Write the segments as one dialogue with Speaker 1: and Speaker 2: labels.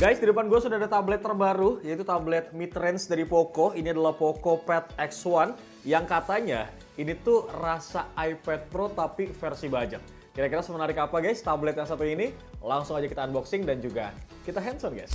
Speaker 1: Guys, di depan gue sudah ada tablet terbaru, yaitu tablet mid-range dari Poco. Ini adalah Poco Pad X1 yang katanya ini tuh rasa iPad Pro tapi versi budget. Kira-kira semenarik apa guys tablet yang satu ini? Langsung aja kita unboxing dan juga kita hands-on guys.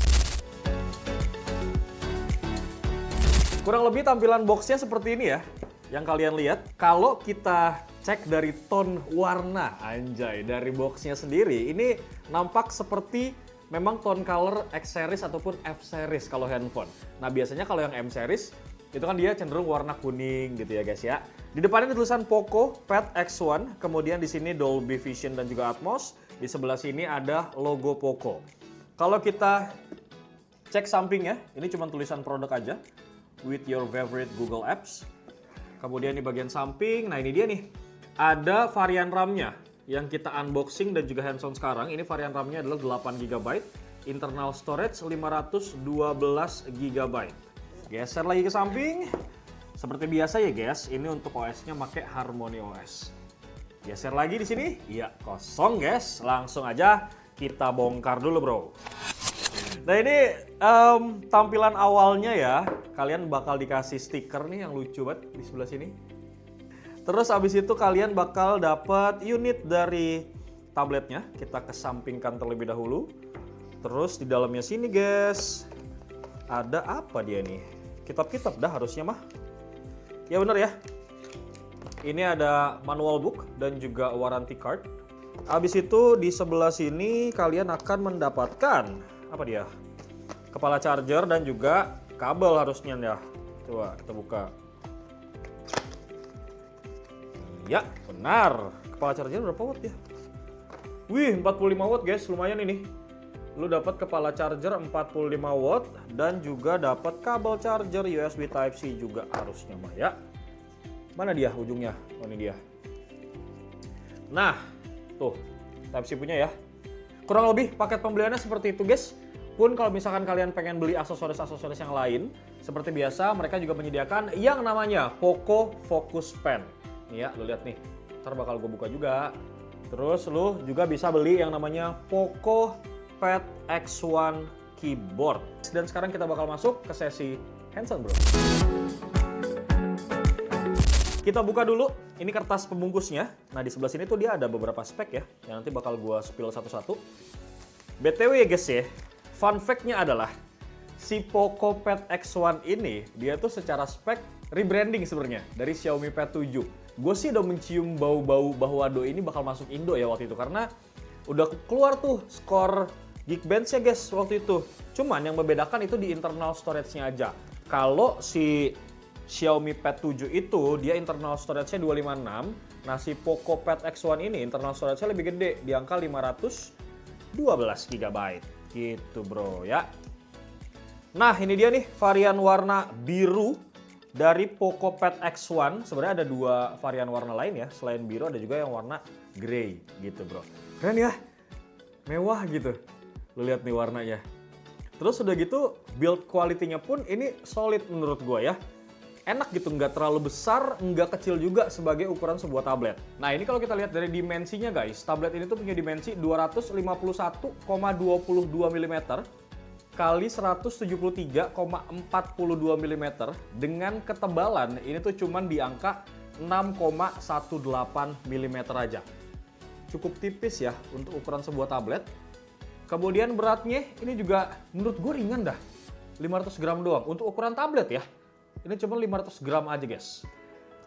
Speaker 1: Kurang lebih tampilan boxnya seperti ini ya, yang kalian lihat. Kalau kita cek dari tone warna, anjay, dari boxnya sendiri, ini nampak seperti memang tone color X series ataupun F series kalau handphone. Nah biasanya kalau yang M series itu kan dia cenderung warna kuning gitu ya guys ya. Di depannya tulisan Poco Pad X1, kemudian di sini Dolby Vision dan juga Atmos. Di sebelah sini ada logo Poco. Kalau kita cek sampingnya, ini cuma tulisan produk aja. With your favorite Google Apps. Kemudian di bagian samping, nah ini dia nih. Ada varian RAM-nya yang kita unboxing dan juga hands-on sekarang. Ini varian RAM-nya adalah 8 GB, internal storage 512 GB. Geser lagi ke samping. Seperti biasa ya guys, ini untuk OS-nya pakai Harmony OS. Geser lagi di sini, iya kosong guys. Langsung aja kita bongkar dulu bro. Nah ini tampilan awalnya ya, kalian bakal dikasih stiker nih yang lucu banget di sebelah sini. Terus abis itu kalian bakal dapat unit dari tabletnya. Kita kesampingkan terlebih dahulu. Terus di dalamnya sini guys, ada apa dia nih? Kitab-kitab dah harusnya mah. Ya bener ya. Ini ada manual book dan juga warranty card. Abis itu di sebelah sini kalian akan mendapatkan apa dia? Kepala charger dan juga kabel harusnya ya. Coba kita buka. Ya, benar. Kepala charger berapa watt ya? Wih, 45 watt guys, lumayan ini. Lu dapat kepala charger 45 watt dan juga dapat kabel charger USB Type-C juga harusnya mah ya. Mana dia ujungnya? Oh, ini dia. Nah, tuh Type-C punya ya. Kurang lebih paket pembeliannya seperti itu guys. Pun kalau misalkan kalian pengen beli aksesoris-aksesoris yang lain, seperti biasa mereka juga menyediakan yang namanya Poco Focus Pen. Nih ya, lu lihat nih. Ntar bakal gue buka juga. Terus lu juga bisa beli yang namanya Poco Pad X1 Keyboard. Dan sekarang kita bakal masuk ke sesi hands-on bro. Kita buka dulu, ini kertas pembungkusnya. Nah di sebelah sini tuh dia ada beberapa spek ya, yang nanti bakal gua spill satu-satu. BTW ya guys ya, fun fact-nya adalah si Poco Pad X1 ini, dia tuh secara spek rebranding sebenarnya dari Xiaomi Pad 7. Gue sih udah mencium bau-bau bahwa ini bakal masuk Indo ya waktu itu, karena udah keluar tuh skor Geekbench ya guys waktu itu. Cuman yang membedakan itu di internal storage-nya aja. Kalau si Xiaomi Pad 7 itu dia internal storage-nya 256. Nah si Poco Pad X1 ini internal storage-nya lebih gede, di angka 512 GB. Gitu bro ya. Nah ini dia nih varian warna biru dari Poco Pad X1. Sebenarnya ada dua varian warna lain ya. Selain biru ada juga yang warna grey gitu bro. Keren ya. Mewah gitu. Lu lihat nih warnanya. Terus udah gitu build quality-nya pun ini solid menurut gua ya. Enak gitu, nggak terlalu besar, nggak kecil juga sebagai ukuran sebuah tablet. Nah ini kalau kita lihat dari dimensinya guys, tablet ini tuh punya dimensi 251,22 mm kali 173,42 mm dengan ketebalan ini tuh cuman di angka 6,18 mm aja. Cukup tipis ya untuk ukuran sebuah tablet. Kemudian beratnya ini juga menurut gue ringan dah. 500 gram doang untuk ukuran tablet ya. Ini cuma 500 gram aja guys.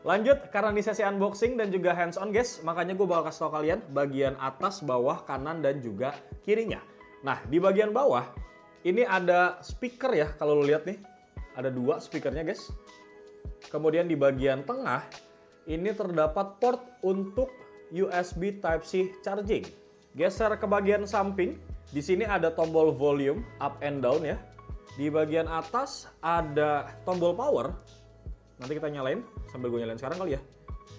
Speaker 1: Lanjut, karena di sesi unboxing dan juga hands on guys, makanya gue bakal kasih tau kalian bagian atas, bawah, kanan, dan juga kirinya. Nah, di bagian bawah, ini ada speaker ya, kalau lo lihat nih. Ada dua speakernya guys. Kemudian di bagian tengah, ini terdapat port untuk USB Type-C charging. Geser ke bagian samping, di sini ada tombol volume up and down ya. Di bagian atas ada tombol power. Nanti kita nyalain, sambil gue nyalain sekarang kali ya.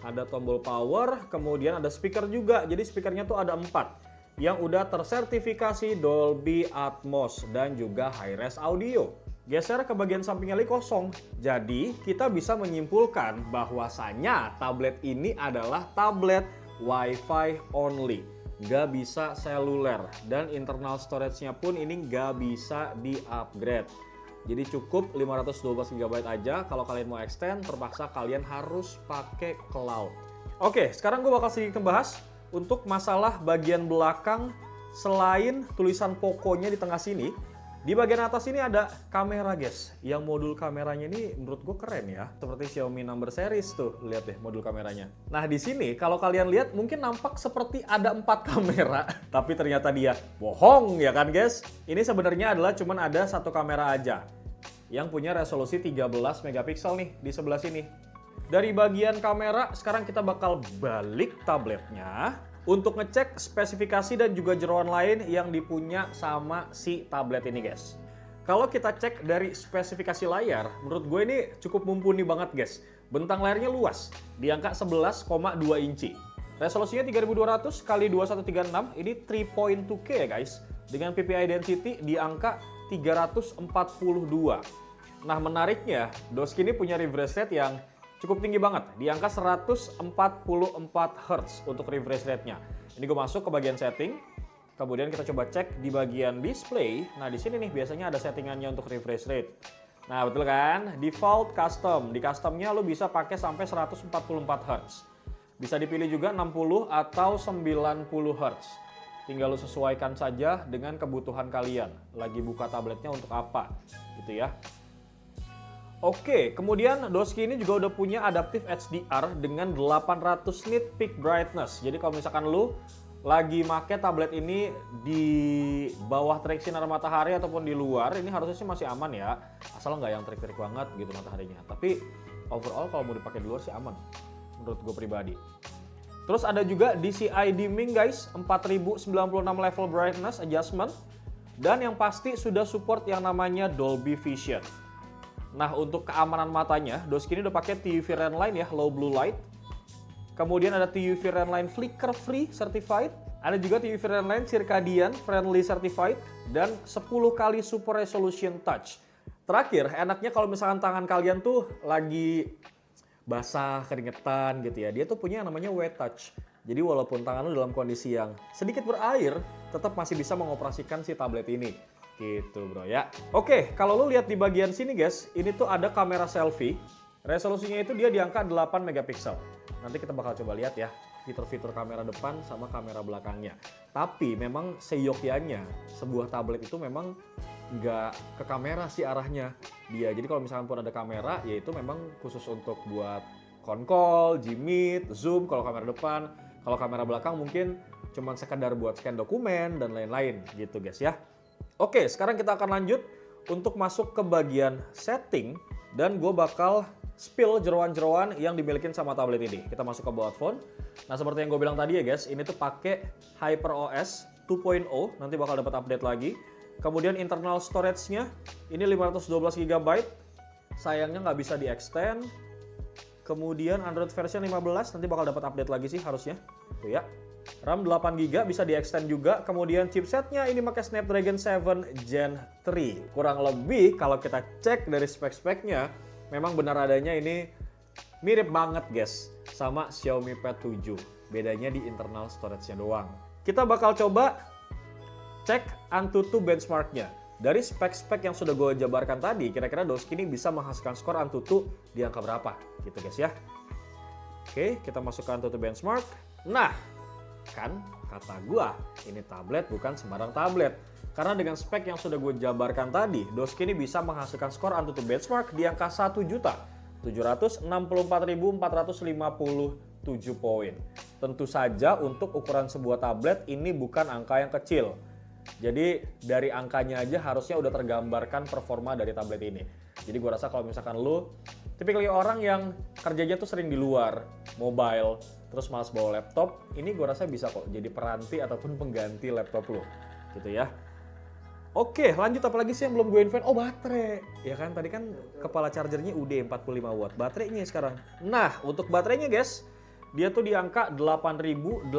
Speaker 1: Ada tombol power, kemudian ada speaker juga. Jadi speakernya tuh ada 4 yang udah tersertifikasi Dolby Atmos dan juga high-res audio. Geser ke bagian sampingnya lagi kosong. Jadi kita bisa menyimpulkan bahwasanya tablet ini adalah tablet Wi-Fi only. nggak bisa seluler, dan internal storage-nya pun ini nggak bisa di-upgrade. Jadi cukup 512 GB aja. Kalau kalian mau extend, terpaksa kalian harus pakai cloud. Oke, sekarang gue bakal sedikit ngebahas untuk masalah bagian belakang. Selain tulisan Poco-nya di tengah sini, di bagian atas ini ada kamera guys. Yang modul kameranya ini menurut gue keren ya. Seperti Xiaomi number series tuh, lihat deh modul kameranya. Nah di sini kalau kalian lihat mungkin nampak seperti ada 4 kamera. Tapi ternyata dia bohong ya kan guys. Ini sebenarnya adalah cuman ada 1 kamera aja. Yang punya resolusi 13 megapiksel nih di sebelah sini. Dari bagian kamera sekarang kita bakal balik tabletnya untuk ngecek spesifikasi dan juga jeroan lain yang dipunya sama si tablet ini guys. Kalau kita cek dari spesifikasi layar, menurut gue ini cukup mumpuni banget guys. Bentang layarnya luas, di angka 11,2 inci. Resolusinya 3200 x 2136, ini 3.2K ya guys. Dengan PPI density di angka 342. Nah menariknya, Doski ini punya refresh rate yang cukup tinggi banget, di angka 144 Hz untuk refresh rate-nya. Ini gue masuk ke bagian setting, kemudian kita coba cek di bagian display. Nah di sini nih biasanya ada settingannya untuk refresh rate. Nah betul kan, default custom. Di customnya lo bisa pakai sampai 144 Hz. Bisa dipilih juga 60 atau 90 Hz. Tinggal lo sesuaikan saja dengan kebutuhan kalian. Lagi buka tabletnya untuk apa, gitu ya. Oke, kemudian Doski ini juga udah punya adaptive HDR dengan 800 nit peak brightness. Jadi kalau misalkan lu lagi make tablet ini di bawah terik sinar matahari ataupun di luar, ini harusnya sih masih aman ya. Asal nggak yang terik-terik banget gitu mataharinya. Tapi overall kalau mau dipakai di luar sih aman, menurut gue pribadi. Terus ada juga DCI dimming guys, 4096 level brightness adjustment. Dan yang pasti sudah support yang namanya Dolby Vision. Nah untuk keamanan matanya, Doski ini udah pakai TUV Renline ya, low blue light. Kemudian ada TUV Renline flicker free certified. Ada juga TUV Renline circadian friendly certified. Dan 10 kali super resolution touch. Terakhir, enaknya kalau misalkan tangan kalian tuh lagi basah, keringetan gitu ya. Dia tuh punya yang namanya wet touch. Jadi walaupun tangan lu dalam kondisi yang sedikit berair, tetap masih bisa mengoperasikan si tablet ini. Gitu bro ya. Oke, kalau lu lihat di bagian sini guys, ini tuh ada kamera selfie. Resolusinya itu dia di angka 8 megapiksel. Nanti kita bakal coba lihat ya fitur-fitur kamera depan sama kamera belakangnya. Tapi memang seyogyanya sebuah tablet itu memang nggak ke kamera sih arahnya dia. Jadi kalau misalkan pun ada kamera, ya itu memang khusus untuk buat konkol, Gmeet, zoom kalau kamera depan. Kalau kamera belakang mungkin cuman sekedar buat scan dokumen dan lain-lain gitu guys ya. Oke, sekarang kita akan lanjut untuk masuk ke bagian setting dan gue bakal spill jeroan-jeroan yang dimiliki sama tablet ini. Kita masuk ke about phone. Nah, seperti yang gue bilang tadi ya guys, ini tuh pakai HyperOS 2.0, nanti bakal dapat update lagi. Kemudian internal storage-nya ini 512 GB. Sayangnya nggak bisa di-extend. Kemudian Android version 15 nanti bakal dapat update lagi sih harusnya. Tuh ya. RAM 8GB bisa di-extend juga. Kemudian chipsetnya ini pakai Snapdragon 7 Gen 3. Kurang lebih kalau kita cek dari spek-speknya, memang benar adanya ini mirip banget guys sama Xiaomi Pad 7. Bedanya di internal storage-nya doang. Kita bakal coba cek AnTuTu benchmark-nya. Dari spek-spek yang sudah gue jabarkan tadi, kira-kira Doski ini bisa menghasilkan skor AnTuTu di angka berapa gitu guys ya. Oke, kita masuk ke AnTuTu benchmark. Nah, kan kata gua ini tablet bukan sembarang tablet, karena dengan spek yang sudah gue jabarkan tadi, Doski ini bisa menghasilkan skor AnTuTu benchmark di angka 1.764.457 poin. Tentu saja untuk ukuran sebuah tablet ini bukan angka yang kecil, jadi dari angkanya aja harusnya udah tergambarkan performa dari tablet ini. Jadi gue rasa kalau misalkan lu tipikal orang yang kerjanya tuh sering di luar, mobile, terus malas bawa laptop, ini gue rasa bisa kok jadi peranti ataupun pengganti laptop lo, gitu ya. Oke, lanjut apa lagi sih yang belum gue info? Oh, baterai. Ya kan, tadi kan kepala chargernya UD 45 watt. Baterainya sekarang. Nah, untuk baterainya guys, dia tuh di angka 8.850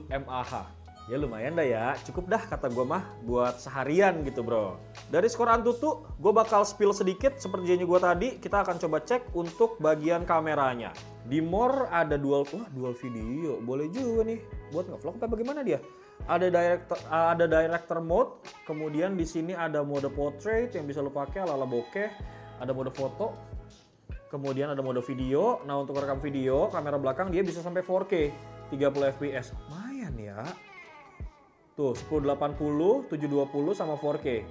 Speaker 1: mAh. Ya lumayan dah ya, cukup dah kata gue mah buat seharian gitu bro. Dari skor Antutu, gue bakal spill sedikit seperti janji gue tadi. Kita akan coba cek untuk bagian kameranya. Di more ada dual video, boleh juga nih buat nge-vlog apa bagaimana dia. Ada director mode, kemudian di sini ada mode portrait yang bisa lo pakai ala-ala bokeh, ada mode foto, kemudian ada mode video. Nah untuk rekam video, kamera belakang dia bisa sampai 4K, 30 fps. Lumayan ya. Tuh 1080, 720 sama 4K.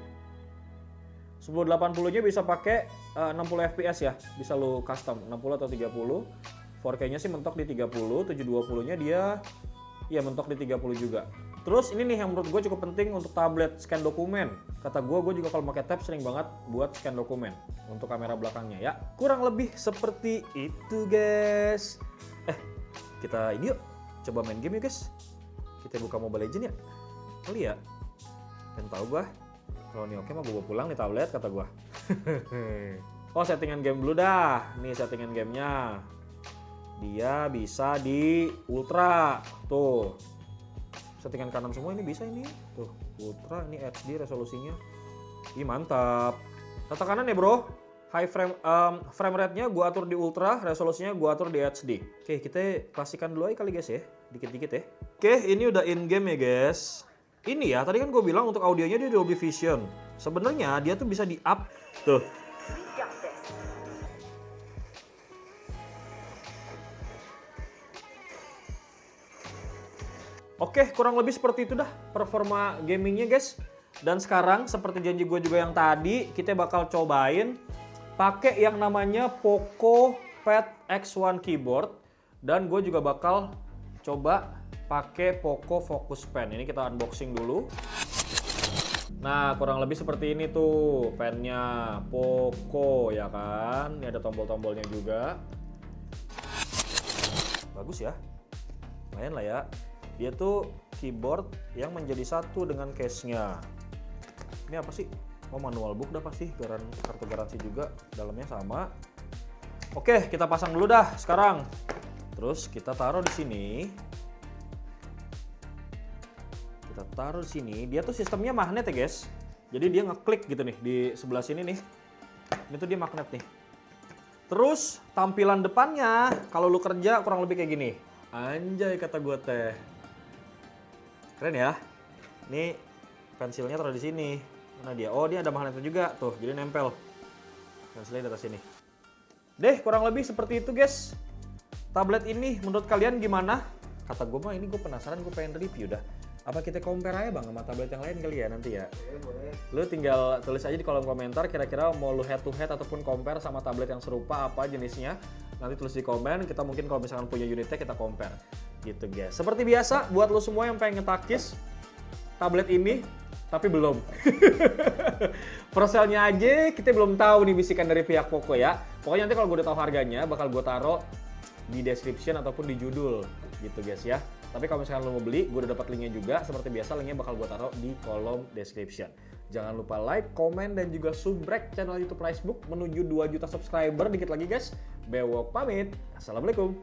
Speaker 1: 1080-nya bisa pakai 60 fps ya. Bisa lo custom 60 atau 30. 4K-nya sih mentok di 30, 720-nya dia ya mentok di 30 juga. Terus ini nih yang menurut gue cukup penting untuk tablet scan dokumen. Kata gue juga kalau pakai tab sering banget buat scan dokumen untuk kamera belakangnya ya. Kurang lebih seperti itu guys. Kita ini yuk coba main game yuk guys. Kita buka Mobile Legends ya. Kali ya. Pengen tahu gue. Kalau ini oke mah gue bawa pulang nih tablet kata gue. Oh settingan game dulu dah. Nih settingan gamenya. Dia bisa di ultra. Tuh. Settingan kanan semua ini bisa ini. Tuh, ultra ini HD resolusinya. Ih, mantap. Tata kanan ya, Bro. Frame rate-nya gua atur di ultra, resolusinya gua atur di HD. Oke, kita klasikan dulu aja kali guys ya. Dikit-dikit ya. Oke, ini udah in game ya, guys. Ini ya, tadi kan gue bilang untuk audionya dia Dolby Vision. Sebenarnya dia tuh bisa di-up. Tuh. Oke, kurang lebih seperti itu dah performa gamingnya guys. Dan sekarang seperti janji gue juga yang tadi, kita bakal cobain pakai yang namanya Poco Pad X1 keyboard. Dan gue juga bakal coba pakai Poco Focus Pen. Ini kita unboxing dulu. Nah, kurang lebih seperti ini tuh pennya Poco ya kan. Ini ada tombol-tombolnya juga. Bagus ya. Lumayan lah ya. Dia tuh keyboard yang menjadi satu dengan case-nya. Ini apa sih? Oh manual book dah pasti, kartu garansi juga, dalamnya sama. Oke, kita pasang dulu dah sekarang. Terus kita taruh di sini. Kita taruh di sini. Dia tuh sistemnya magnet ya guys. Jadi dia ngeklik gitu nih di sebelah sini nih. Ini tuh dia magnet nih. Terus tampilan depannya kalau lu kerja kurang lebih kayak gini. Anjay kata gue teh. Keren ya. Ini pensilnya taruh di sini. Mana dia? Oh, dia ada magnetnya juga tuh. Jadi nempel. Pensilnya di atas sini. Deh, kurang lebih seperti itu, guys. Tablet ini menurut kalian gimana? Kata gue mah ini gue penasaran, gue pengen review dah. Apa kita compare aja Bang sama tablet yang lain kali ya nanti ya? Boleh. Lu tinggal tulis aja di kolom komentar kira-kira mau lu head to head ataupun compare sama tablet yang serupa apa jenisnya. Nanti tulis di komen, kita mungkin kalau misalkan punya unitnya kita compare. Gitu guys. Seperti biasa buat lu semua yang pengen ngetakis tablet ini tapi belum. Perselnya aja kita belum tahu nih bisikan dari pihak Poco ya. Pokoknya nanti kalau gue udah tahu harganya bakal gue taruh di description ataupun di judul gitu guys ya. Tapi kalau misalkan lo mau beli, gue udah dapat linknya juga. Seperti biasa linknya bakal gue taruh di kolom description. Jangan lupa like, komen, dan juga subrek channel YouTube Ricebook menuju 2 juta subscriber dikit lagi guys. Bewok pamit. Assalamualaikum.